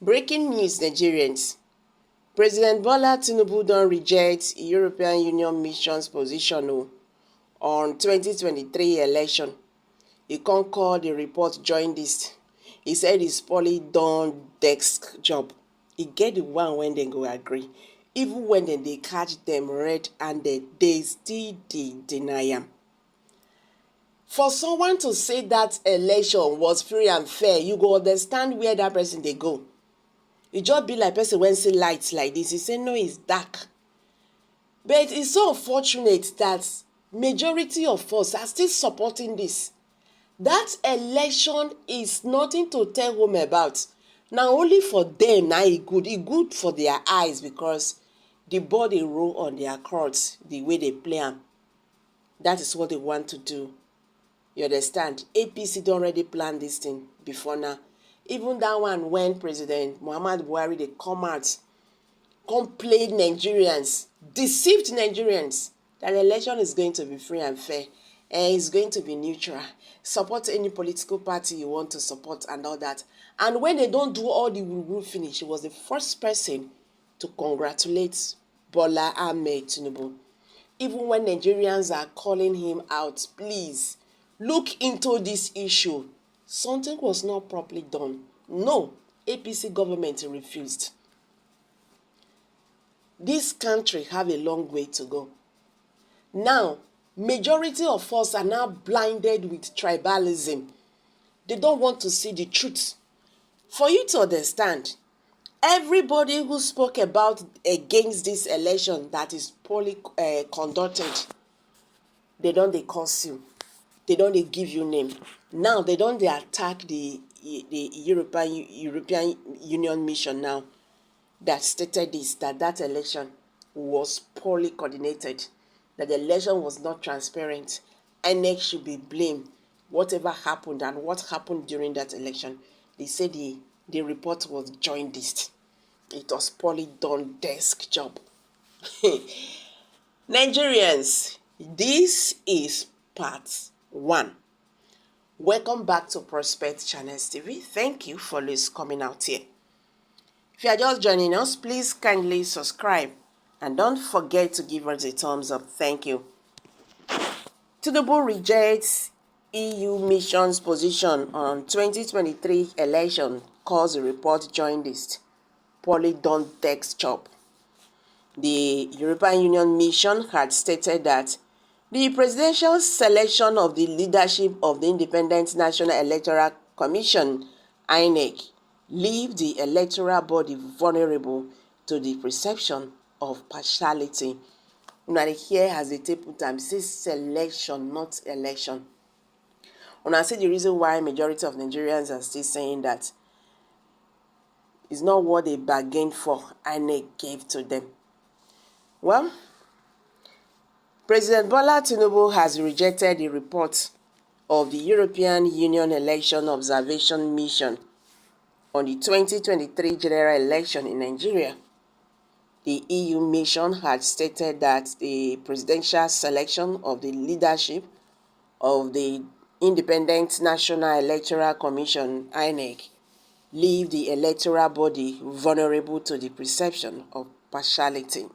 Breaking news, Nigerians. President Bola Tinubu don reject European Union mission's position on 2023 election. He con call the report join this. He said it's poorly done desk job. He get the one when they go agree. Even when they catch them red-handed, they still deny am. For someone to say that election was free and fair, you go understand where that person dey go. E just be like person when see lights like this. He say no, it's dark. But it's so unfortunate that majority of us are still supporting this. That election is nothing to tell home about. Now only for them, now it good for their eyes because the ball dey roll on their courts the way they play am. That is what they want to do. You understand? APC don already plan this thing before now. Even that one when President Muhammad Buhari they come out, complained Nigerians, deceived Nigerians that the election is going to be free and fair and it's going to be neutral. Support any political party you want to support and all that. And when they don't do all the woo-woo finish, he was the first person to congratulate Bola Ahmed Tinubu. Even when Nigerians are calling him out, please look into this issue. Something was not properly done. No, APC government refused. This country have a long way to go. Now, majority of us are now blinded with tribalism. They don't want to see the truth. For you to understand, everybody who spoke about against this election that is poorly conducted, they curse you. They don't give you name. Now they don't attack the European Union mission now that stated this, that election was poorly coordinated, that the election was not transparent. INEC should be blamed. Whatever happened and what happened during that election, they said the report was jaundiced. It was poorly done desk job. Nigerians, this is part 1. Welcome back to Prospect Channels TV. Thank you for coming out here. If you are just joining us, please kindly subscribe and don't forget to give us a thumbs up. Thank you. Tinubu rejects EU mission's position on 2023 election, calls a report joined list. Poorly done desk job. The European Union mission had stated that the presidential selection of the leadership of the Independent National Electoral Commission, INEC, leave the electoral body vulnerable to the perception of partiality. Una here has a table time, says selection, not election. Una see the reason why majority of Nigerians are still saying that it's not what they bargained for, INEC gave to them. Well, President Bola Tinubu has rejected the report of the European Union Election Observation Mission on the 2023 general election in Nigeria. The EU mission had stated that the presidential selection of the leadership of the Independent National Electoral Commission, INEC, leave the electoral body vulnerable to the perception of partiality.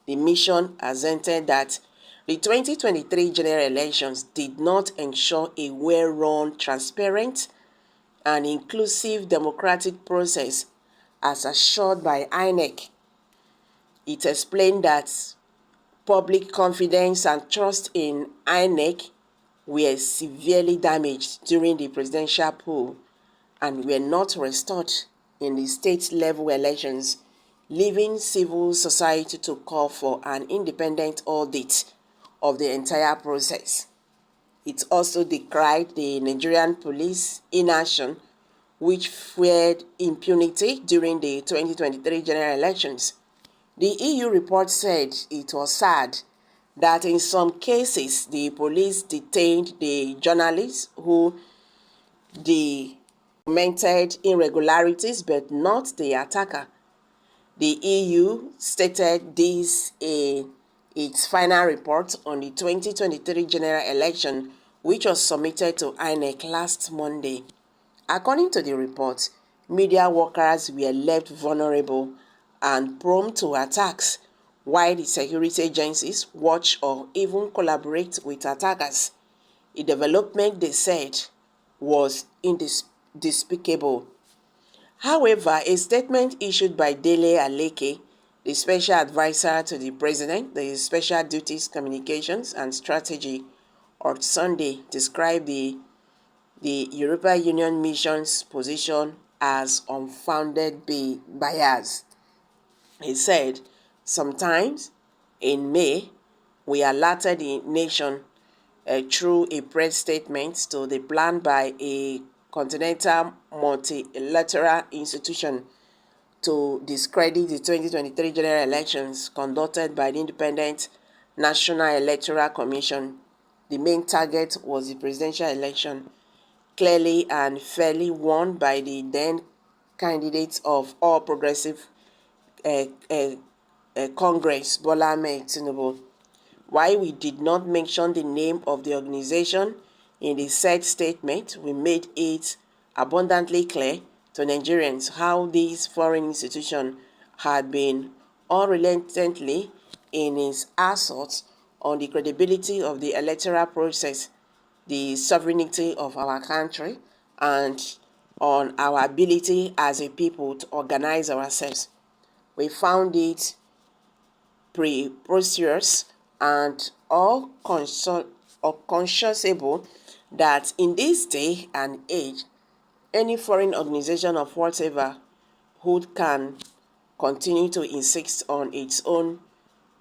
The mission asserted that the 2023 general elections did not ensure a well-run, transparent, and inclusive democratic process as assured by INEC. It explained that public confidence and trust in INEC were severely damaged during the presidential poll and were not restored in the state-level elections, leaving civil society to call for an independent audit of the entire process. It also decried the Nigerian police inaction, which feared impunity during the 2023 general elections. The EU report said it was sad that in some cases the police detained the journalists who documented irregularities but not the attacker. The EU stated this in its final report on the 2023 general election, which was submitted to INEC last Monday. According to the report, media workers were left vulnerable and prone to attacks, while the security agencies watch or even collaborate with attackers. A development they said was despicable. However, a statement issued by Dele Aleke, the special advisor to the president, the Special Duties Communications and Strategy, on Sunday described the European Union mission's position as unfounded bias. He said, sometimes in May, we alerted the nation through a press statement to the plan by a continental multilateral institution to discredit the 2023 general elections conducted by the Independent National Electoral Commission. The main target was the presidential election, clearly and fairly won by the then candidates of All Progressive Congress, Bola Ahmed Tinubu. While we did not mention the name of the organization in the said statement, we made it abundantly clear to Nigerians how this foreign institution had been unrelentingly in its assault on the credibility of the electoral process, the sovereignty of our country, and on our ability as a people to organize ourselves. We found it preposterous and unconscionable that in this day and age, any foreign organization of whatever hood can continue to insist on its own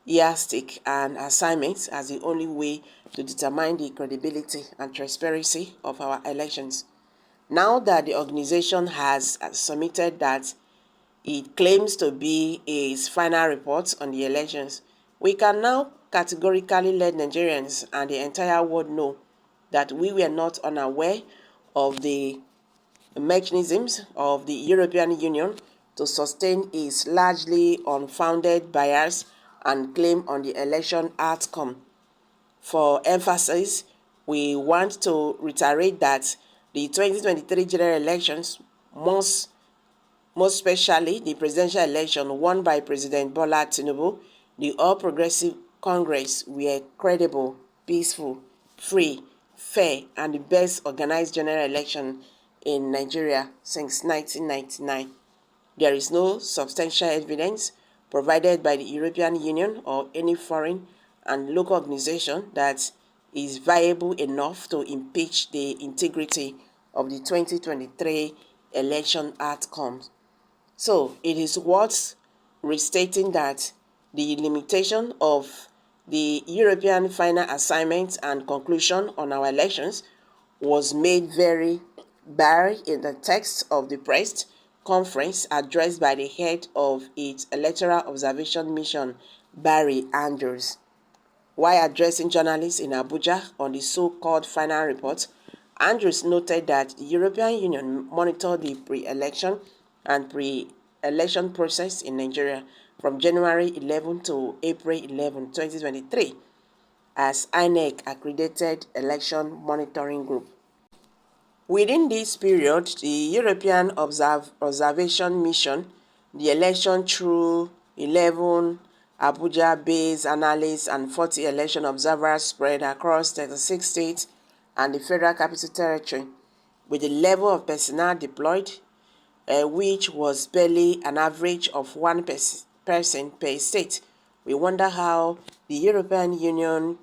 yardstick and assignments as the only way to determine the credibility and transparency of our elections. Now that the organization has submitted that it claims to be its final report on the elections, we can now categorically let Nigerians and the entire world know that we were not unaware of the mechanisms of the European Union to sustain its largely unfounded bias and claim on the election outcome. For emphasis, we want to reiterate that the 2023 general elections, most especially the presidential election won by President Bola Tinubu, the All Progressive Congress, were credible, peaceful, free, fair, and the best organized general election in Nigeria since 1999. There is no substantial evidence provided by the European Union or any foreign and local organization that is viable enough to impeach the integrity of the 2023 election outcomes. So it is worth restating that the limitation of the European final assignment and conclusion on our elections was made very bare in the text of the press conference addressed by the head of its electoral observation mission, Barry Andrews. While addressing journalists in Abuja on the so-called final report, Andrews noted that the European Union monitored the pre-election and pre-election process in Nigeria from January 11 to April 11, 2023 as INEC accredited election monitoring group. Within this period, the European Observation Mission, the election through 11 Abuja-based analysts and 40 election observers spread across 36 states and the Federal Capital Territory, with the level of personnel deployed, which was barely an average of one person per state. We wonder how the European Union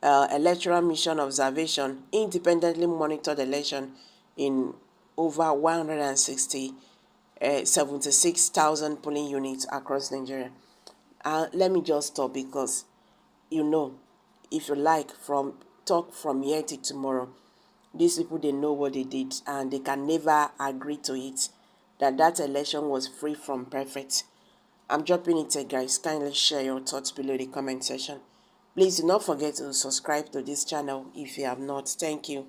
Electoral Mission Observation independently monitored election in over 76,000 polling units across Nigeria. Let me just stop because, if you like, talk from here till tomorrow. These people, they know what they did and they can never agree to it, that election was free from perfect. I'm dropping it here, guys. Kindly share your thoughts below the comment section. Please do not forget to subscribe to this channel if you have not. Thank you.